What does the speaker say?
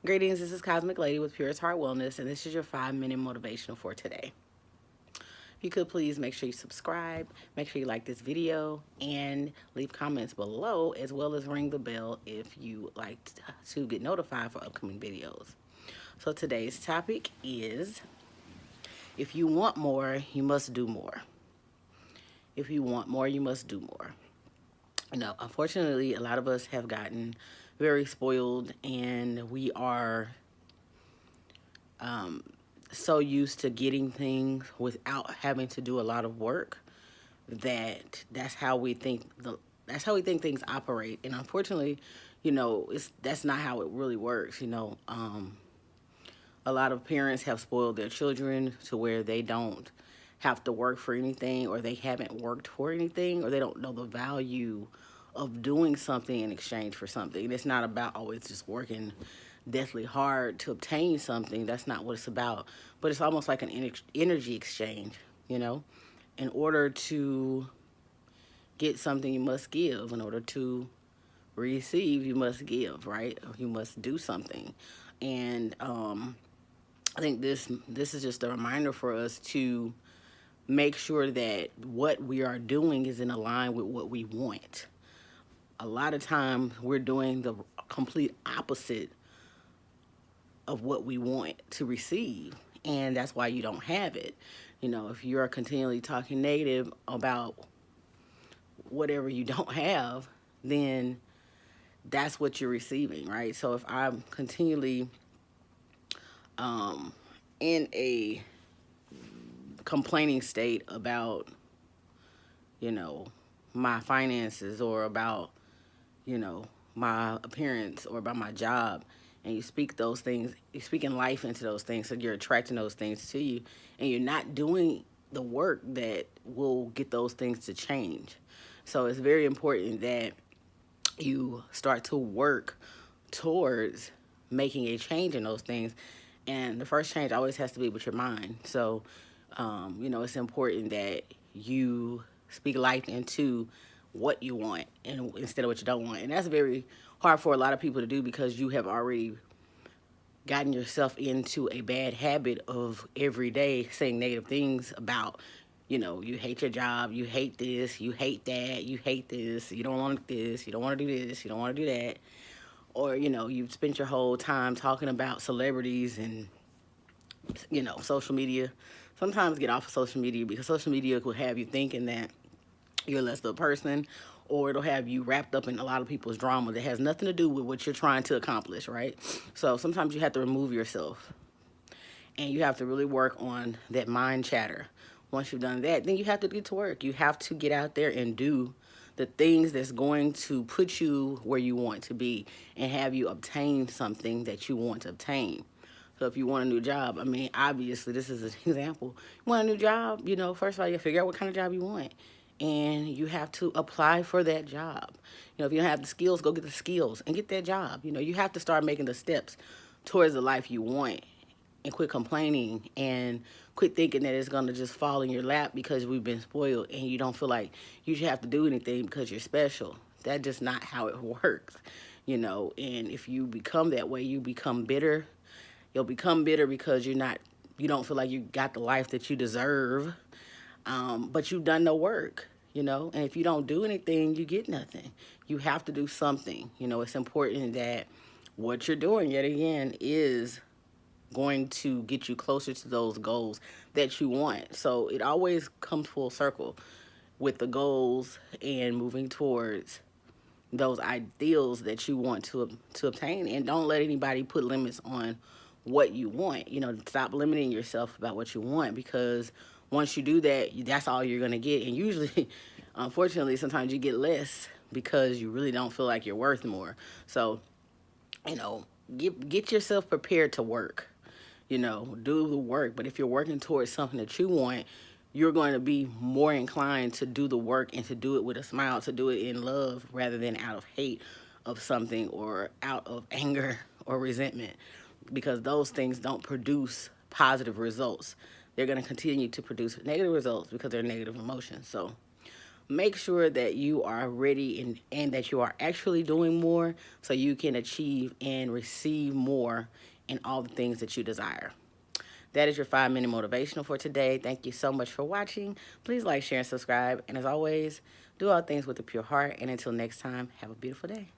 Greetings, this is Cosmiclady with Purest Heart Wellness, and this is your 5-minute motivational for today. If you could please make sure you subscribe, make sure you like this video, and leave comments below, as well as ring the bell if you like to get notified for upcoming videos. So today's topic is, if you want more, you must do more. If you want more, you must do more. Unfortunately, a lot of us have gotten very spoiled, and we are so used to getting things without having to do a lot of work that's how we think things operate. And unfortunately, that's not how it really works. A lot of parents have spoiled their children to where they don't have to work for anything, or they haven't worked for anything, or they don't know the value of doing something in exchange for something. And it's not about always just working deathly hard to obtain something. That's not what it's about. But it's almost like an energy exchange, you know? In order to get something, you must give. In order to receive, you must give, right? You must do something. And I think this is just a reminder for us to make sure that what we are doing is in line with what we want. A lot of times we're doing the complete opposite of what we want to receive, and that's why you don't have it. If you're continually talking negative about whatever you don't have, then that's what you're receiving, right? So if I'm continually in a complaining state about, my finances, or about, my appearance, or about my job, and you speak those things, you're speaking life into those things, so you're attracting those things to you, and you're not doing the work that will get those things to change. So it's very important that you start to work towards making a change in those things. And the first change always has to be with your mind. So, it's important that you speak life into what you want, and instead of what you don't want. And that's very hard for a lot of people to do, because you have already gotten yourself into a bad habit of every day saying negative things about, you hate your job, you hate this, you hate that, you hate this, you don't want this, you don't want to do this, you don't want to do that. Or, you've spent your whole time talking about celebrities and, social media. Sometimes get off of social media, because social media will have you thinking that you're less of a person, or it'll have you wrapped up in a lot of people's drama that has nothing to do with what you're trying to accomplish, right? So sometimes you have to remove yourself, and you have to really work on that mind chatter. Once you've done that, then you have to get to work. You have to get out there and do the things that's going to put you where you want to be, and have you obtain something that you want to obtain. So if you want a new job, obviously this is an example. You want a new job, first of all, you figure out what kind of job you want. And you have to apply for that job. If you don't have the skills, go get the skills and get that job. You have to start making the steps towards the life you want, and quit complaining, and quit thinking that it's going to just fall in your lap because we've been spoiled and you don't feel like you should have to do anything because you're special. That's just not how it works, and if you become that way, you become bitter. You'll become bitter because you don't feel like you got the life that you deserve, but you've done no work, and if you don't do anything, you get nothing. You have to do something. It's important that what you're doing, yet again, is going to get you closer to those goals that you want. So it always comes full circle with the goals and moving towards those ideals that you want to obtain. And don't let anybody put limits on what you want. Stop limiting yourself about what you want, because once you do that, that's all you're going to get. And usually, unfortunately, sometimes you get less because you really don't feel like you're worth more. So, get yourself prepared to work. Do the work. But if you're working towards something that you want, you're going to be more inclined to do the work, and to do it with a smile, to do it in love rather than out of hate of something, or out of anger or resentment, because those things don't produce positive results. They're going to continue to produce negative results because they're negative emotions. So make sure that you are ready and that you are actually doing more so you can achieve and receive more in all the things that you desire. That is your 5-minute motivational for today. Thank you so much for watching. Please like, share, and subscribe. And as always, do all things with a pure heart. And until next time, have a beautiful day.